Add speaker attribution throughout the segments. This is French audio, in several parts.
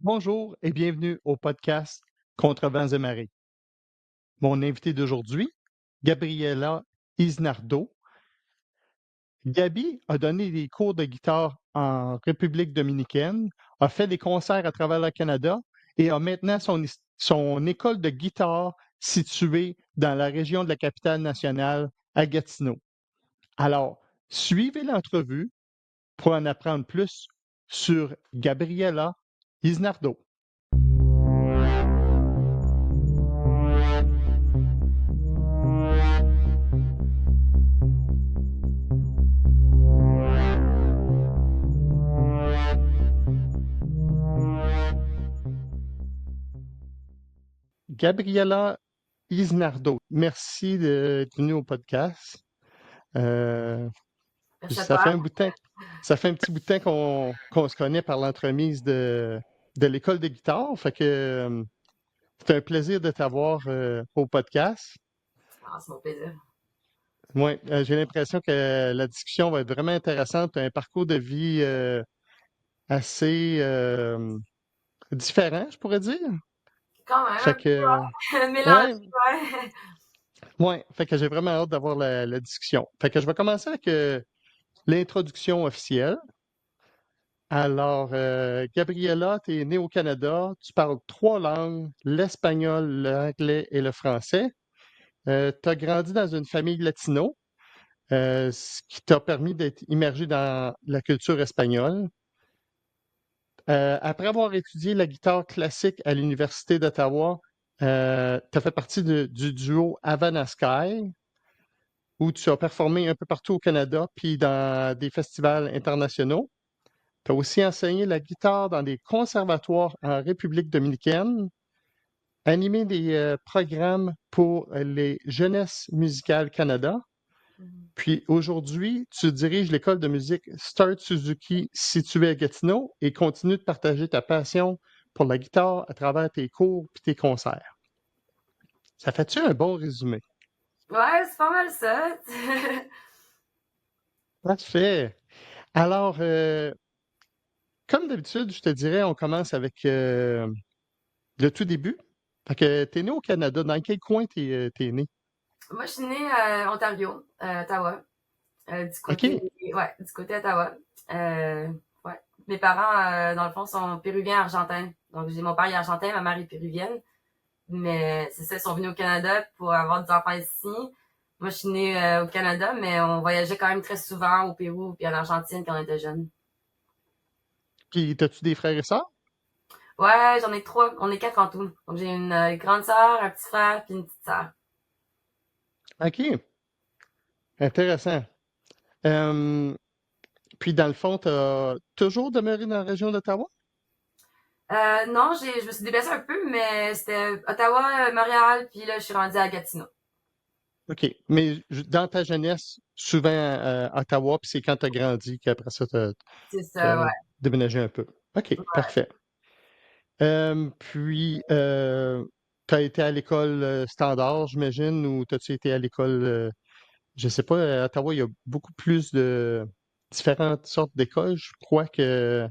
Speaker 1: Bonjour et bienvenue au podcast Contre vents et marées. Mon invité d'aujourd'hui, Gabriela Isnardo. Gabi a donné des cours de guitare en République dominicaine, a fait des concerts à travers le Canada et a maintenant son école de guitare située dans la région de la capitale nationale, à Gatineau. Alors, suivez l'entrevue pour en apprendre plus sur Gabriela Isnardo. Gabriela Isnardo, merci d'être venue au podcast. Euh,
Speaker 2: Je sais
Speaker 1: ça
Speaker 2: pas.
Speaker 1: fait un bout de temps, ça fait un petit bout de temps qu'on se connaît par l'entremise de l'école de guitare. Fait que c'est un plaisir de t'avoir au podcast.
Speaker 2: Ah, c'est mon plaisir.
Speaker 1: Ouais, j'ai l'impression que la discussion va être vraiment intéressante. Tu as un parcours de vie assez différent, je pourrais dire.
Speaker 2: Quand même,
Speaker 1: Fait
Speaker 2: un
Speaker 1: que,
Speaker 2: peu mélangé,
Speaker 1: ouais,
Speaker 2: ouais.
Speaker 1: ouais, fait que j'ai vraiment hâte d'avoir la discussion. Fait que je vais commencer avec l'introduction officielle. Alors, Gabriela, tu es née au Canada, tu parles trois langues, l'espagnol, l'anglais et le français. Tu as grandi dans une famille latino, ce qui t'a permis d'être immergé dans la culture espagnole. Après avoir étudié la guitare classique à l'Université d'Ottawa, tu as fait partie du duo Havana Sky, où tu as performé un peu partout au Canada, puis dans des festivals internationaux. Tu as aussi enseigné la guitare dans des conservatoires en République dominicaine, animé des programmes pour les Jeunesses musicales Canada.
Speaker 2: Mhm.
Speaker 1: Puis aujourd'hui, tu diriges l'école de musique Start Suzuki située à Gatineau et continues de partager ta passion pour la guitare à travers tes cours et tes concerts. Ça fait-tu un bon résumé?
Speaker 2: Ouais, c'est pas mal ça.
Speaker 1: Parfait. Alors, comme d'habitude, je te dirais, on commence avec le tout début. Fait que t'es né au Canada. Dans quel coin t'es né?
Speaker 2: Moi, je suis née à Ontario, Ottawa, du côté,
Speaker 1: OK.
Speaker 2: ouais, du côté Ottawa. Euh, ouais. Mes parents, dans le fond, sont péruviens argentins. Donc, j'ai mon père est argentin, ma mère est péruvienne. Mais c'est ça, ils sont venus au Canada pour avoir des enfants ici. Moi, je suis née au Canada, mais on voyageait quand même très souvent au Pérou puis en Argentine quand on était jeunes.
Speaker 1: Puis, t'as-tu des frères et sœurs?
Speaker 2: Ouais, j'en ai trois. On est quatre en tout. Donc, j'ai une grande sœur, un petit frère, puis une petite sœur.
Speaker 1: OK. Intéressant. Euh, puis, dans le fond, t'as toujours demeuré dans la région d'Ottawa?
Speaker 2: Non, je me suis déplacée un peu, mais c'était Ottawa, Montréal, puis là, je suis rendue à Gatineau.
Speaker 1: OK. Mais dans ta jeunesse, souvent Ottawa, puis c'est quand t'as grandi qu'après ça,
Speaker 2: C'est ça,
Speaker 1: t'as
Speaker 2: ouais.
Speaker 1: déménagé un peu. OK, parfait. Puis, t'as été à l'école standard, j'imagine, ou t'as-tu été à l'école, je sais pas, à Ottawa, il y a beaucoup plus de différentes sortes d'écoles, je crois que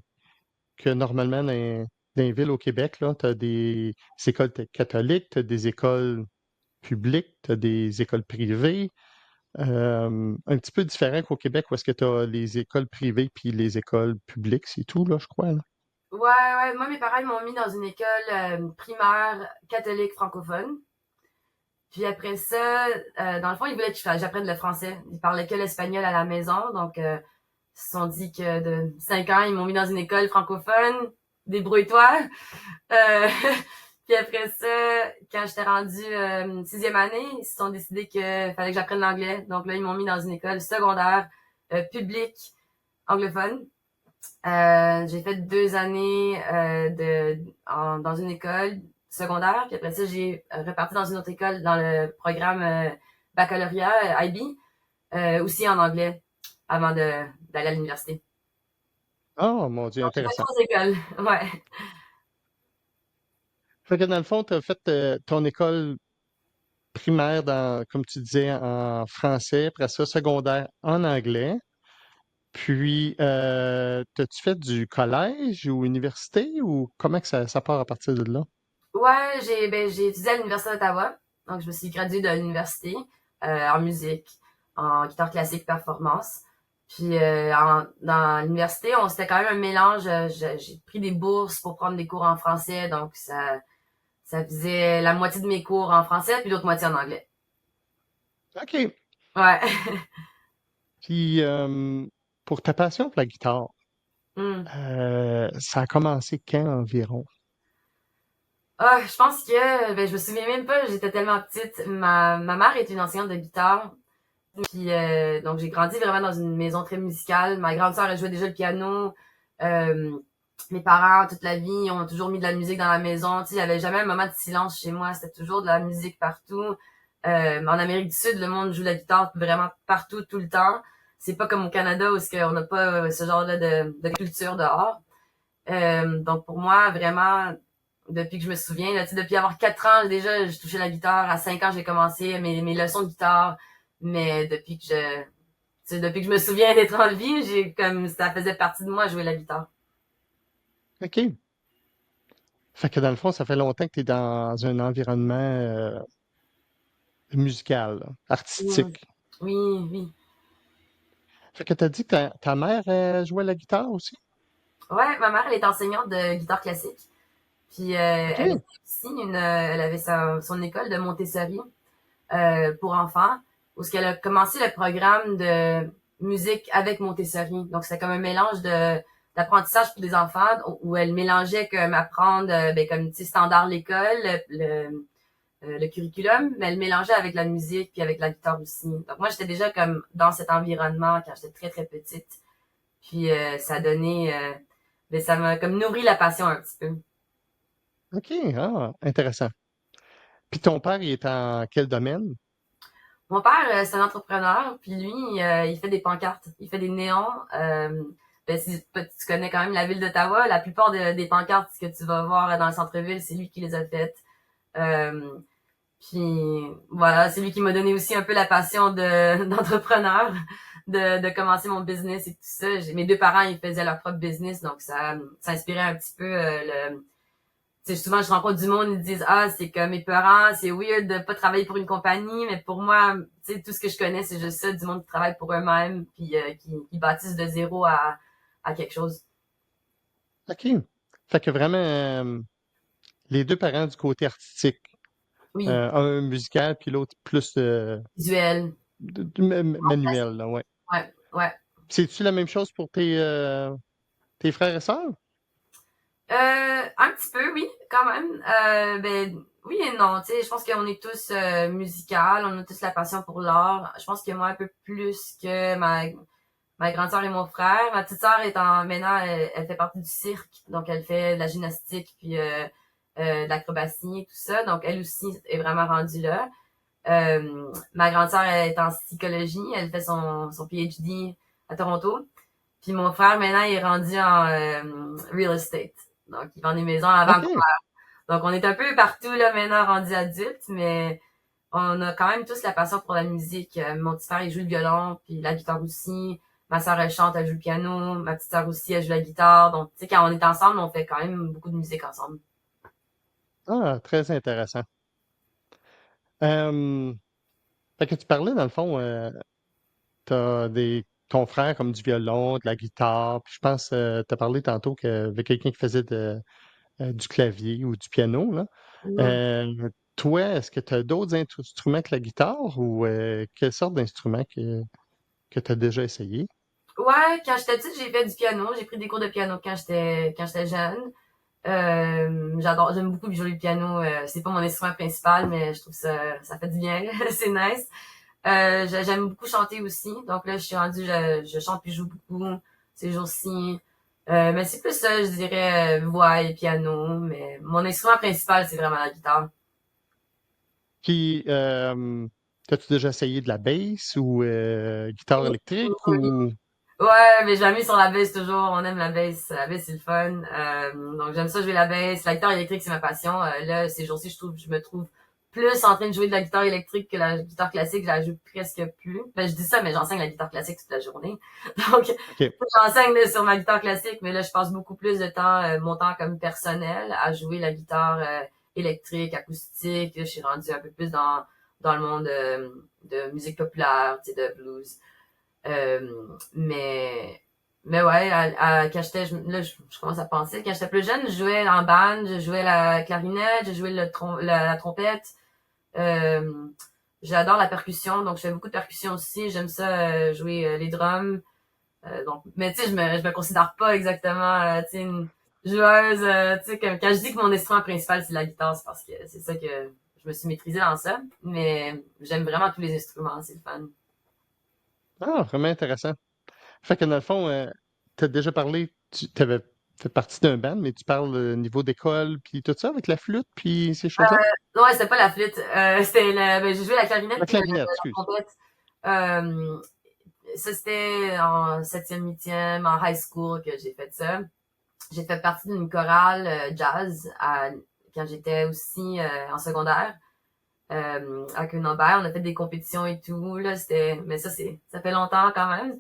Speaker 1: normalement dans les villes au Québec, là, tu as des écoles catholiques, tu as des écoles publiques, tu as des écoles privées. Un petit peu différent qu'au Québec où est-ce que tu as les écoles privées puis les écoles publiques, c'est tout, là, je crois, là.
Speaker 2: Ouais, ouais. Moi, mes parents ils m'ont mis dans une école primaire catholique francophone. Puis après ça, dans le fond, ils voulaient que j'apprenne le français. Ils parlaient que l'espagnol à la maison. Donc, ils se sont dit que de 5 ans, ils m'ont mis dans une école francophone. Débrouille-toi. Euh, puis après ça, quand j'étais rendue sixième année, ils se sont décidés que fallait que j'apprenne l'anglais. Donc là, ils m'ont mis dans une école secondaire publique anglophone. J'ai fait 2 années dans une école secondaire, puis après ça, j'ai reparti dans une autre école dans le programme baccalauréat IB, aussi en anglais, avant d'aller à l'université.
Speaker 1: Oh mon Dieu,
Speaker 2: Donc, j'ai fait
Speaker 1: intéressant.
Speaker 2: 3 écoles, ouais.
Speaker 1: Fait que dans le fond, tu as fait ton école primaire dans, comme tu disais, en français, après ça, secondaire en anglais. Puis, t'as-tu fait du collège ou université ou comment que ça part à partir de là?
Speaker 2: Ouais, j'ai étudié à l'Université d'Ottawa. Donc, je me suis graduée de l'université en musique, en guitare classique performance. Puis, dans l'université, c'était quand même un mélange. J'ai pris des bourses pour prendre des cours en français. Donc, ça faisait la moitié de mes cours en français, puis l'autre moitié en anglais.
Speaker 1: OK.
Speaker 2: Ouais.
Speaker 1: Puis, pour ta passion pour la guitare,
Speaker 2: Hmm.
Speaker 1: ça a commencé quand environ?
Speaker 2: Ah, je pense que, je me souviens même pas, j'étais tellement petite. Ma mère est une enseignante de guitare. Puis donc j'ai grandi vraiment dans une maison très musicale. Ma grande sœur elle jouait déjà le piano. Euh, Mes parents toute la vie ont toujours mis de la musique dans la maison. Tu sais, il y avait jamais un moment de silence chez moi. C'était toujours de la musique partout. En Amérique du Sud, le monde joue la guitare vraiment partout tout le temps. C'est pas comme au Canada où on n'a pas ce genre-là de culture dehors. Donc pour moi vraiment depuis que je me souviens là, tu sais, depuis avoir 4 ans déjà je touchais la guitare. À 5 ans j'ai commencé mes leçons de guitare. Mais depuis que je me souviens d'être en vie, j'ai comme ça faisait partie de moi jouer la guitare.
Speaker 1: OK. Fait que dans le fond, ça fait longtemps que tu es dans un environnement musical, là,
Speaker 2: Mm.
Speaker 1: artistique.
Speaker 2: Oui, oui.
Speaker 1: Fait que tu as dit que ta mère jouait la guitare aussi?
Speaker 2: Ouais, ma mère elle est enseignante de guitare classique. Puis elle
Speaker 1: OK.
Speaker 2: était aussi elle avait son école de Montessori pour enfants, où ce qu'elle a commencé le programme de musique avec Montessori. Donc c'est comme un mélange de d'apprentissage pour des enfants où elle mélangeait comme apprendre comme tu sais standard l'école, le curriculum, mais elle mélangeait avec la musique puis avec la guitare aussi. Donc moi j'étais déjà comme dans cet environnement quand j'étais très très petite. Puis ça a donné ça m'a comme nourri la passion un petit peu.
Speaker 1: OK. Ah, intéressant. Puis ton père, il est en quel domaine?
Speaker 2: Mon père, c'est un entrepreneur, puis lui, il fait des pancartes, il fait des néons. Si tu connais quand même la ville d'Ottawa, la plupart des pancartes que tu vas voir dans le centre-ville, c'est lui qui les a faites. Euh, Puis voilà, c'est lui qui m'a donné aussi un peu la passion de d'entrepreneur, de commencer mon business et tout ça. Mes deux parents, ils faisaient leur propre business, donc ça inspirait un petit peu le. Tu sais, souvent je rencontre du monde, ils disent ah c'est comme mes parents, c'est weird de pas travailler pour une compagnie, mais pour moi, tu sais tout ce que je connais c'est juste ça, du monde qui travaille pour eux-mêmes, puis qui bâtissent de zéro à quelque chose.
Speaker 1: OK. Fait que vraiment, les deux parents du côté artistique,
Speaker 2: Oui,
Speaker 1: un musical puis l'autre plus
Speaker 2: visuel,
Speaker 1: manuel, là, ouais.
Speaker 2: ouais, ouais.
Speaker 1: C'est-tu la même chose pour tes frères et sœurs?
Speaker 2: Un petit peu, oui, quand même. Oui et non. Tu sais, je pense qu'on est tous musicales, on a tous la passion pour l'art. Je pense que moi un peu plus que ma grande sœur et mon frère. Ma petite sœur maintenant, elle fait partie du cirque, donc elle fait de la gymnastique puis de l'acrobatie et tout ça. Donc elle aussi est vraiment rendue là. Ma grande sœur elle est en psychologie, elle fait son PhD à Toronto. Puis mon frère maintenant il est rendu en real estate. Donc il vend des maisons à Vancouver.
Speaker 1: OK.
Speaker 2: Donc on est un peu partout là maintenant rendu adulte, mais on a quand même tous la passion pour la musique. Mon petit frère il joue le violon, puis la guitare aussi. Ma sœur elle chante, elle joue le piano. Ma petite sœur aussi elle joue la guitare. Donc tu sais quand on est ensemble, on fait quand même beaucoup de musique ensemble.
Speaker 1: Ah, très intéressant. Euh, Fait que tu parlais, dans le fond, t'as ton frère comme du violon, de la guitare, puis je pense, t'as parlé tantôt qu'il y avait quelqu'un qui faisait du clavier ou du piano, là.
Speaker 2: Mm.
Speaker 1: Euh, Toi, est-ce que tu as d'autres instruments que la guitare ou quelle sorte d'instruments que tu as déjà essayé?
Speaker 2: Ouais, quand j'étais petite, j'ai fait du piano. J'ai pris des cours de piano quand j'étais jeune. J'aime beaucoup jouer le piano. C'est pas mon instrument principal, mais je trouve ça fait du bien. C'est nice. J'aime beaucoup chanter aussi. Donc là, je suis rendue, je chante puis je joue beaucoup ces jours-ci. Mais c'est plus ça, je dirais, voix et piano. Mais mon instrument principal, c'est vraiment la guitare.
Speaker 1: Puis, t'as-tu déjà essayé de la bass ou guitare
Speaker 2: Oui,
Speaker 1: électrique
Speaker 2: oui.
Speaker 1: ou...
Speaker 2: Ouais, mes amis sur la bass toujours. On aime la bass. La bass, c'est le fun. Donc j'aime ça jouer la bass. La guitare électrique, c'est ma passion. Là, ces jours-ci, je me trouve plus en train de jouer de la guitare électrique que la guitare classique. Je la joue presque plus. Ben, je dis ça, mais j'enseigne la guitare classique toute la journée. Donc,
Speaker 1: OK.
Speaker 2: j'enseigne là, sur ma guitare classique, mais là, je passe beaucoup plus de temps, mon temps comme personnel, à jouer la guitare électrique, acoustique. Là, je suis rendue un peu plus dans le monde de musique populaire, tu sais, de blues. Mais ouais, quand j'étais, là, je commence à penser, quand j'étais plus jeune, je jouais en band, je jouais la clarinette, je jouais la trompette. Euh, J'adore la percussion, donc je fais beaucoup de percussion aussi. J'aime ça jouer les drums. Donc, mais tu sais, je me considère pas exactement, tu sais, une joueuse. Tu sais, quand je dis que mon instrument principal c'est la guitare, c'est parce que c'est ça que je me suis maîtrisée dans ça. Mais j'aime vraiment tous les instruments, c'est le fun.
Speaker 1: Ah, vraiment intéressant. Fait que dans le fond, tu as déjà parlé, tu avais fait partie d'un band, mais tu parles niveau d'école, puis tout ça, avec la flûte, puis ces choses-là?
Speaker 2: Non, ouais, c'était pas la flûte. Ben, j'ai joué la clarinette
Speaker 1: La
Speaker 2: puis
Speaker 1: clarinette,
Speaker 2: la
Speaker 1: excuse.
Speaker 2: trompette. Euh, Ça, c'était en septième, huitième, en high school que j'ai fait ça. J'ai fait partie d'une chorale jazz quand j'étais aussi en secondaire. À Quenembert, on a fait des compétitions et tout, là, mais ça fait longtemps quand même.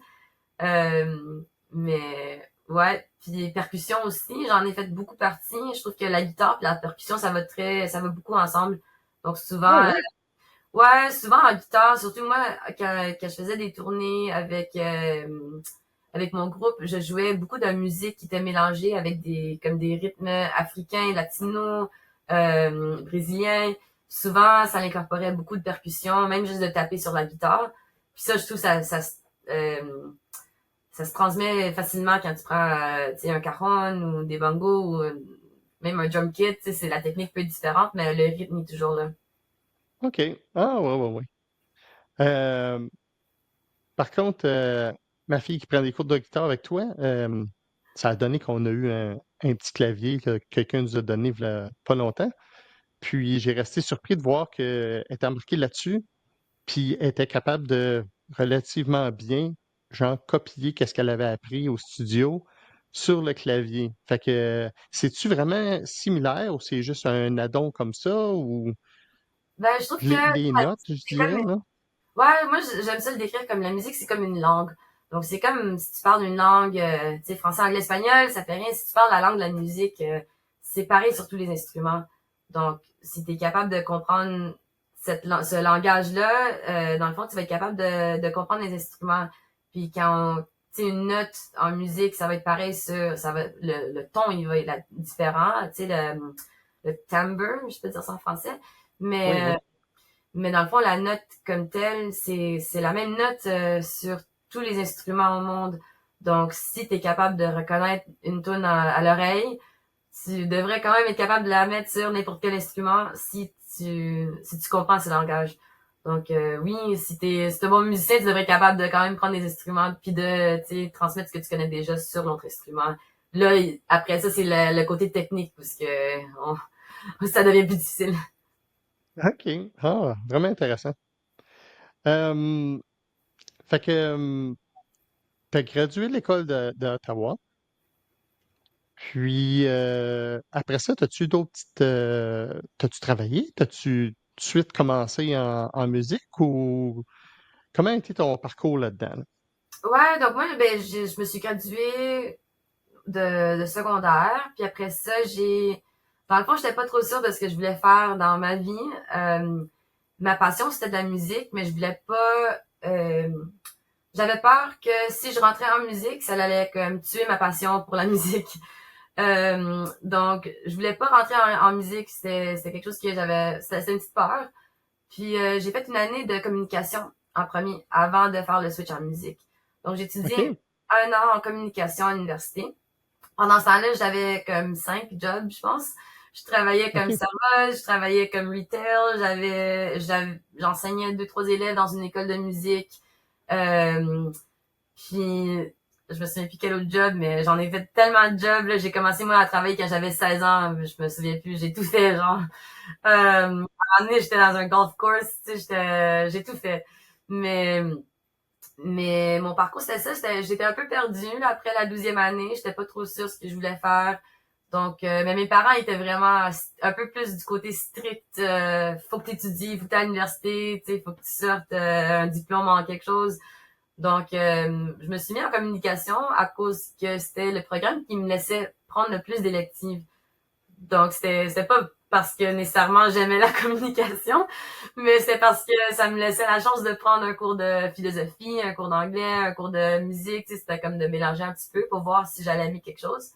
Speaker 2: Mais, ouais. Puis percussion aussi, j'en ai fait beaucoup partie. Je trouve que la guitare et la percussion, ça va beaucoup ensemble. Donc
Speaker 1: Ah
Speaker 2: souvent,
Speaker 1: ouais?
Speaker 2: ouais, souvent en guitare, surtout moi, quand je faisais des tournées avec mon groupe, je jouais beaucoup de musique qui était mélangée avec comme des rythmes africains, latinos, brésiliens. Souvent, ça incorporait beaucoup de percussions, même juste de taper sur la guitare. Puis ça, je trouve ça se transmet facilement quand tu prends, tu sais, un cajon ou des bongos ou même un drum kit. Tu sais, c'est la technique peut être différente, mais le rythme est toujours là.
Speaker 1: OK. Ah ouais, ouais, ouais. Euh, Par contre, ma fille qui prend des cours de guitare avec toi, ça a donné qu'on a eu un petit clavier que quelqu'un nous a donné il y a pas longtemps. Puis j'ai resté surpris de voir qu'elle était embarquée là-dessus, puis elle était capable de relativement bien, genre, copier qu'est-ce qu'elle avait appris au studio sur le clavier. Fait que, c'est-tu vraiment similaire ou c'est juste un addon comme ça ou
Speaker 2: Ben, je trouve que
Speaker 1: les notes, je
Speaker 2: c'est comme
Speaker 1: dirais, là?
Speaker 2: ouais, moi j'aime ça le décrire comme la musique, c'est comme une langue. Donc c'est comme si tu parles une langue, tu sais, français, anglais, espagnol, ça fait rien. Si tu parles la langue de la musique, c'est pareil sur tous les instruments. Donc si tu es capable de comprendre ce langage-là, dans le fond, tu vas être capable de comprendre les instruments. Puis tu sais, une note en musique, ça va être pareil le ton, il va être différent, tu sais, le timbre, je peux dire ça en français.
Speaker 1: Oui,
Speaker 2: Mais
Speaker 1: oui.
Speaker 2: dans le fond, la note comme telle, c'est la même note sur tous les instruments au monde. Donc, si tu es capable de reconnaître une tune à l'oreille, tu devrais quand même être capable de la mettre sur n'importe quel instrument si tu comprends ce langage. Donc, oui, si t'es bon musicien, tu devrais être capable de quand même prendre des instruments puis de, tu sais, transmettre ce que tu connais déjà sur l'autre instrument. Là, après ça, c'est le côté technique parce que ça devient plus difficile.
Speaker 1: OK. Ah, vraiment intéressant. Euh, Fait que tu as gradué de l'école d'Ottawa, puis après ça, as-tu eu d'autres petites... t'as-tu travaillé? T'as-tu tout de suite commencé en musique ou comment a été ton parcours là-dedans? Là?
Speaker 2: Ouais, donc moi, ben, je me suis graduée de secondaire, puis après ça, dans le fond, j'étais pas trop sûre de ce que je voulais faire dans ma vie. Ma passion, c'était de la musique, mais je voulais pas, j'avais peur que si je rentrais en musique, ça allait comme tuer ma passion pour la musique. Donc, je voulais pas rentrer en musique, c'était quelque chose que c'était une petite peur. Puis j'ai fait une année de communication en premier avant de faire le switch en musique. Donc j'ai étudié
Speaker 1: OK.
Speaker 2: 1 an en communication à l'université. Pendant ce temps-là, j'avais comme 5 jobs, je pense. Je travaillais comme
Speaker 1: OK.
Speaker 2: serveuse, je travaillais comme retail, j'enseignais 2, 3 élèves dans une école de musique. Euh, Puis je me souviens plus quel autre job, mais j'en ai fait tellement de jobs, là. J'ai commencé moi à travailler quand j'avais 16 ans, je me souviens plus, j'ai tout fait, genre. À un moment donné, j'étais dans un golf course, tu sais, j'ai tout fait. Mais, mon parcours, c'était ça, j'étais un peu perdue, là, après la 12e année, j'étais pas trop sûre ce que je voulais faire. Donc, mais mes parents étaient vraiment un peu plus du côté strict. Faut que tu étudies, faut que tu à l'université, tu sais, faut que tu sortes un diplôme en quelque chose. Donc, je me suis mis en communication à cause que c'était le programme qui me laissait prendre le plus d'électives. Donc, c'était pas parce que nécessairement j'aimais la communication, mais c'est parce que ça me laissait la chance de prendre un cours de philosophie, un cours d'anglais, un cours de musique. Tu sais, c'était comme de mélanger un petit peu pour voir si j'allais aimer quelque chose.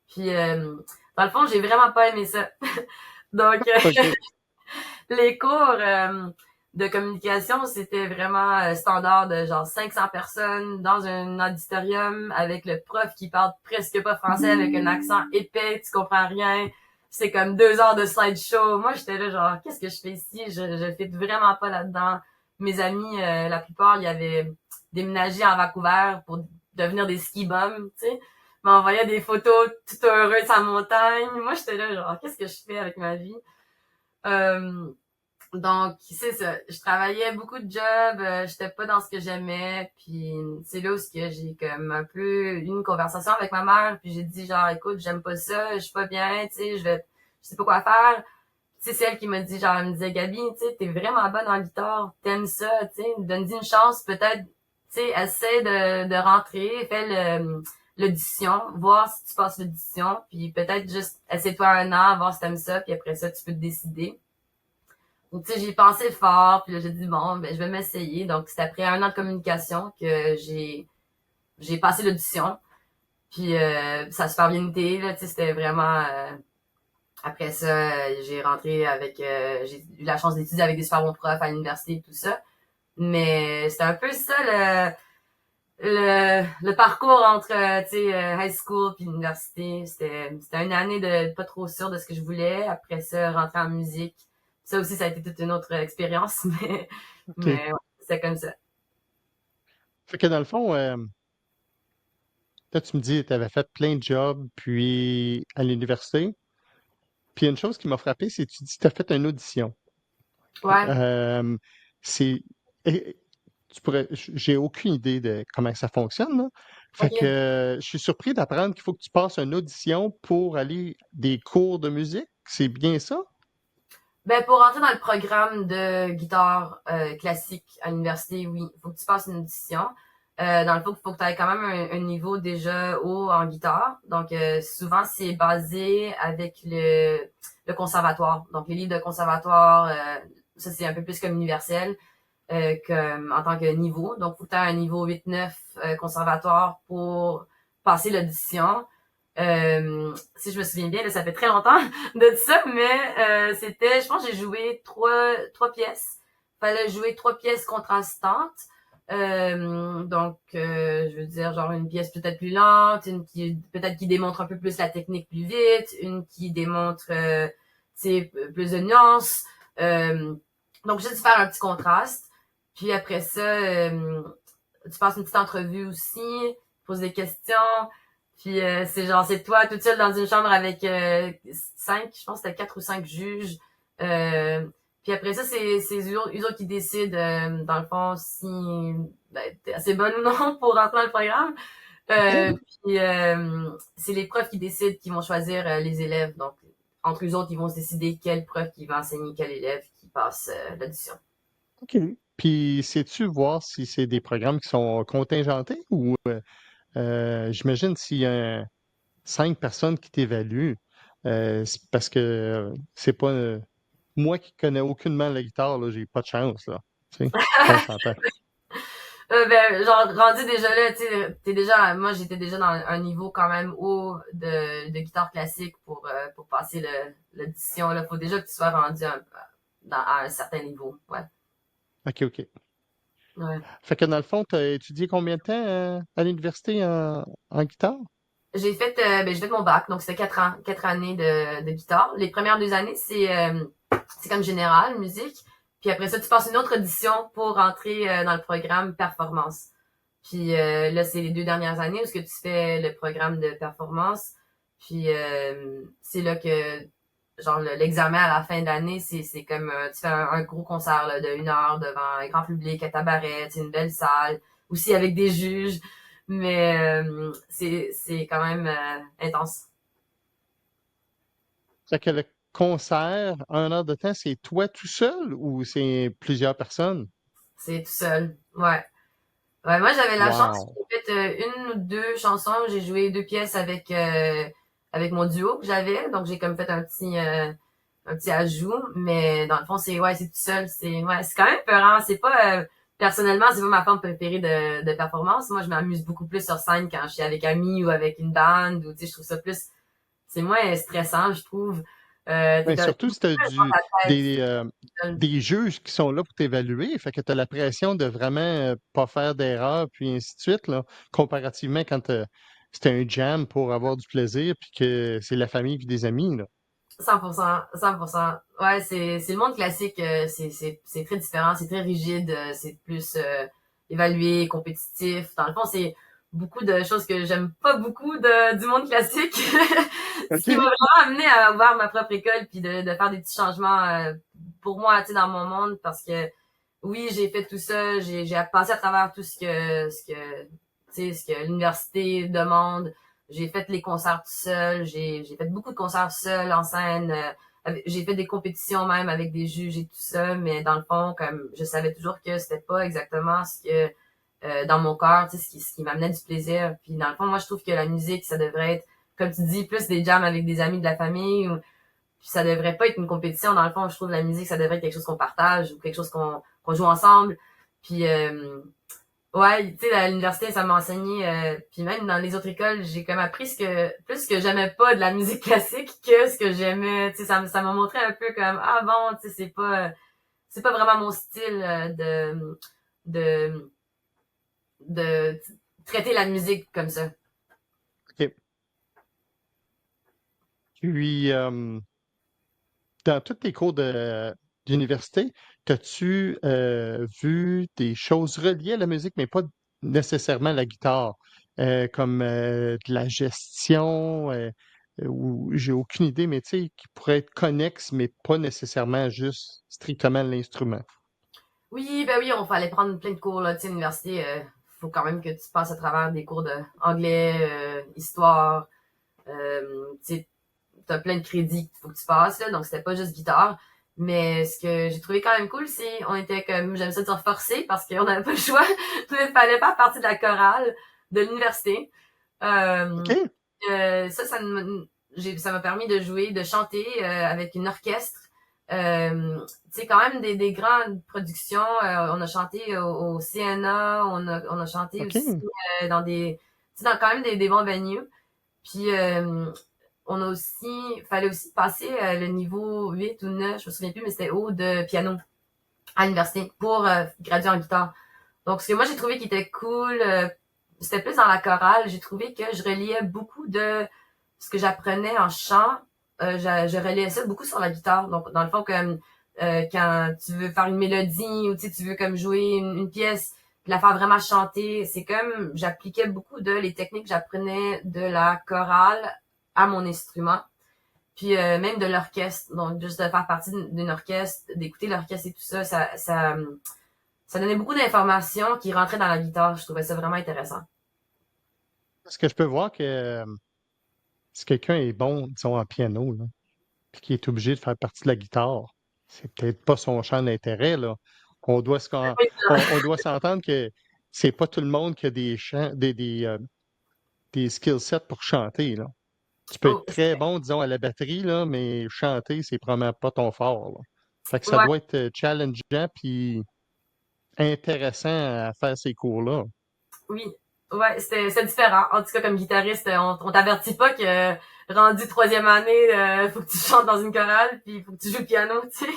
Speaker 2: Puis, dans le fond, j'ai vraiment pas aimé ça. Donc,
Speaker 1: OK.
Speaker 2: les cours de communication, c'était vraiment standard de genre 500 personnes dans un auditorium avec le prof qui parle presque pas français avec un accent épais, tu comprends rien. C'est comme 2 heures de slideshow. Moi, j'étais là genre, qu'est-ce que je fais ici? Je fais vraiment pas là-dedans. Mes amis, la plupart, ils avaient déménagé en Vancouver pour devenir des ski bums, tu sais. M'envoyaient des photos tout heureux de sa montagne. Moi, j'étais là genre, qu'est-ce que je fais avec ma vie? Euh, donc, c'est ça. Je travaillais beaucoup de jobs, j'étais pas dans ce que j'aimais, puis c'est là où j'ai comme un peu eu une conversation avec ma mère, puis j'ai dit genre, écoute, j'aime pas ça, je suis pas bien, tu sais, je sais pas quoi faire. C'est celle qui m'a dit genre, elle me disait, Gabi, tu sais, t'es vraiment bonne en guitare, t'aimes ça, tu sais, donne-y une chance, peut-être, tu sais, essaie de rentrer, fais l'audition, voir si tu passes l'audition, puis peut-être juste essaie-toi un an, voir si t'aimes ça, puis après ça, tu peux te décider. Donc, tu sais, j'ai pensé fort, puis là, j'ai dit, bon, ben, je vais m'essayer. Donc, c'est après 1 an de communication que j'ai passé l'audition. Puis, ça a super bien été, là, tu sais, c'était vraiment... après ça, j'ai rentré avec... j'ai eu la chance d'étudier avec des super bons profs à l'université et tout ça. Mais c'était un peu ça, le parcours entre, tu sais, high school puis l'université. C'était une année de pas trop sûre de ce que je voulais. Après ça, rentrer en musique. Ça aussi, ça a été toute une autre expérience,
Speaker 1: OK.
Speaker 2: mais ouais, c'est comme ça.
Speaker 1: Fait que dans le fond, là, tu me dis que tu avais fait plein de jobs, puis à l'université. Puis il y a une chose qui m'a frappé, c'est que tu dis que tu as fait une audition.
Speaker 2: Ouais,
Speaker 1: Euh, c'est, et- j'ai aucune idée de comment ça fonctionne, là. Fait que
Speaker 2: ok.
Speaker 1: je suis surpris d'apprendre qu'il faut que tu passes une audition pour aller des cours de musique. C'est bien ça?
Speaker 2: Ben, pour entrer dans le programme de guitare classique à l'université, oui, il faut que tu passes une audition. Dans le fond, il faut que tu aies quand même un niveau déjà haut en guitare. Donc, souvent, c'est basé avec le conservatoire. Donc, les livres de conservatoire, ça, c'est un peu plus comme universel comme, en tant que niveau. Donc, il faut que tu aies un niveau 8-9 conservatoire pour passer l'audition. Si je me souviens bien, là, ça fait très longtemps de ça, mais c'était, je pense, que j'ai joué trois pièces. Fallait jouer 3 pièces contrastantes. Je veux dire, genre une pièce peut-être plus lente, une qui peut-être qui démontre un peu plus la technique plus vite, une qui démontre, plus de nuances. Donc, j'ai dû faire un petit contraste. Puis après ça, tu passes une petite entrevue aussi, poses des questions. Puis c'est genre, c'est toi toute seule dans une chambre avec 5, je pense que c'était 4 ou 5 juges. Puis après ça, c'est eux autres qui décident, dans le fond, si ben, t'es assez bonne ou non pour rentrer dans le programme.
Speaker 1: OK.
Speaker 2: Puis c'est les profs qui décident, qui vont choisir les élèves. Donc, entre eux autres, ils vont se décider quel prof qui va enseigner quel élève qui passe l'audition.
Speaker 1: OK. Puis, sais-tu voir si c'est des programmes qui sont contingentés ou j'imagine s'il y a 5 personnes qui t'évaluent, c'est parce que c'est pas moi qui connais aucunement la guitare, là, j'ai pas de chance, là. Tu sais, on s'entend.
Speaker 2: Ben, genre, rendu déjà là, tu sais, moi, j'étais déjà dans un niveau quand même haut de guitare classique pour passer l'audition, là. Faut déjà que tu sois rendu à un certain niveau, ouais.
Speaker 1: OK, OK.
Speaker 2: Ouais.
Speaker 1: Fait que dans le fond, tu as étudié combien de temps à l'université en guitare?
Speaker 2: J'ai fait mon bac, donc c'était 4 ans, 4 années de guitare. Les premières 2 années, c'est comme général, musique. Puis après ça, tu passes une autre audition pour rentrer dans le programme performance. Puis là, c'est les 2 dernières années où ce que tu fais le programme de performance. Puis c'est là que genre l'examen à la fin de l'année, c'est comme tu fais un gros concert là, de 1 heure devant un grand public à Tabaret, c'est une belle salle, aussi avec des juges, mais c'est quand même intense.
Speaker 1: Fait que le concert, 1 heure de temps, c'est toi tout seul ou c'est plusieurs personnes?
Speaker 2: C'est tout seul. Ouais. Ouais, moi, j'avais la chance,
Speaker 1: Wow!
Speaker 2: j'ai fait une ou deux chansons, j'ai joué deux pièces avec mon duo que j'avais, donc j'ai comme fait un petit ajout, mais dans le fond, c'est tout seul, c'est quand même peurant, c'est pas, personnellement, c'est pas ma forme préférée de performance. Moi, je m'amuse beaucoup plus sur scène quand je suis avec amis ou avec une bande, ou, tu sais, je trouve ça c'est moins stressant, je trouve.
Speaker 1: Ben,
Speaker 2: T'es
Speaker 1: surtout si tu as
Speaker 2: dans ta tête.
Speaker 1: des juges qui sont là pour t'évaluer, fait que tu as la pression de vraiment pas faire d'erreur, puis ainsi de suite, là, comparativement quand c'était un jam pour avoir du plaisir, puis que c'est la famille puis des amis, là.
Speaker 2: 100%, 100%. Ouais, c'est le monde classique, c'est très différent, c'est très rigide, c'est plus évalué, compétitif. Dans le fond, c'est beaucoup de choses que j'aime pas beaucoup du monde classique. Ce qui m'a
Speaker 1: OK?
Speaker 2: vraiment amené à ouvrir ma propre école puis de faire des petits changements pour moi, tu sais, dans mon monde parce que oui, j'ai fait tout ça, j'ai passé à travers tout tu sais, ce que l'université demande. J'ai fait les concerts tout seul, j'ai fait beaucoup de concerts seul en scène, j'ai fait des compétitions même avec des juges et tout ça, mais dans le fond, comme je savais toujours que c'était pas exactement ce que dans mon cœur, tu sais, ce qui m'amenait du plaisir. Puis dans le fond, moi je trouve que la musique, ça devrait être, comme tu dis, plus des jams avec des amis de la famille, ou puis ça devrait pas être une compétition. Dans le fond, je trouve que la musique, ça devrait être quelque chose qu'on partage ou quelque chose qu'on joue ensemble. Puis ouais, tu sais, à l'université, ça m'a enseigné, puis même dans les autres écoles, j'ai comme appris plus ce que j'aimais pas de la musique classique que ce que j'aimais. Tu sais, ça m'a montré un peu comme, ah bon, tu sais, c'est pas vraiment mon style de, de traiter la musique comme ça.
Speaker 1: OK. Puis, dans tous tes cours d'université, as-tu vu des choses reliées à la musique, mais pas nécessairement à la guitare, comme de la gestion, ou j'ai aucune idée, mais tu sais, qui pourrait être connexe, mais pas nécessairement juste strictement l'instrument.
Speaker 2: Oui, ben oui, on fallait prendre plein de cours, là, tu sais, à l'université, faut quand même que tu passes à travers des cours de anglais, histoire, tu sais, t'as plein de crédits qu'il faut que tu passes, là, donc c'était pas juste guitare. Mais ce que j'ai trouvé quand même cool, c'est on était comme, j'aime ça dire forcé parce qu'on n'avait pas le choix. Il fallait faire partie de la chorale de l'université. Euh,
Speaker 1: OK,
Speaker 2: ça m'a permis de jouer, de chanter avec une orchestre. Tu sais, quand même des grandes productions. On a chanté au CNA, on a chanté aussi
Speaker 1: OK,
Speaker 2: dans tu sais, dans quand même des bons venues. Puis on a aussi, fallait aussi passer le niveau 8 ou 9, je me souviens plus, mais c'était haut de piano à l'université pour graduer en guitare. Donc, ce que moi j'ai trouvé qui était cool, c'était plus dans la chorale. J'ai trouvé que je reliais beaucoup de ce que j'apprenais en chant. Je reliais ça beaucoup sur la guitare. Donc, dans le fond, comme quand tu veux faire une mélodie ou tu veux comme jouer une pièce, puis la faire vraiment chanter, c'est comme j'appliquais beaucoup de les techniques que j'apprenais de la chorale à mon instrument. Puis même de l'orchestre. Donc, juste de faire partie d'une orchestre, d'écouter l'orchestre et tout ça, ça donnait beaucoup d'informations qui rentraient dans la guitare. Je trouvais ça vraiment intéressant.
Speaker 1: parce que je peux voir que si quelqu'un est bon, disons, en piano, là, puis qu'il est obligé de faire partie de la guitare, c'est peut-être pas son champ d'intérêt, là. On doit se, con- on doit s'entendre que c'est pas tout le monde qui a des chants, des skill sets pour chanter, là. Tu peux
Speaker 2: Oh,
Speaker 1: être très bon, disons, à la batterie, là, mais chanter, c'est probablement pas ton fort, là. Fait que ça
Speaker 2: ouais,
Speaker 1: doit être challengeant puis intéressant à faire ces cours-là.
Speaker 2: oui. Ouais, c'était différent. En tout cas, comme guitariste, on t'avertit pas que rendu troisième année, faut que tu chantes dans une chorale, puis faut que tu joues le piano, tu sais.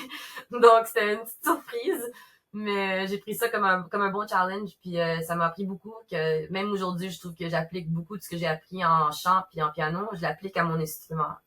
Speaker 2: Donc, c'était une petite surprise. Mais j'ai pris ça comme un bon challenge, puis ça m'a appris beaucoup que même aujourd'hui, je trouve que j'applique beaucoup de ce que j'ai appris en chant puis en piano, je l'applique à mon instrument.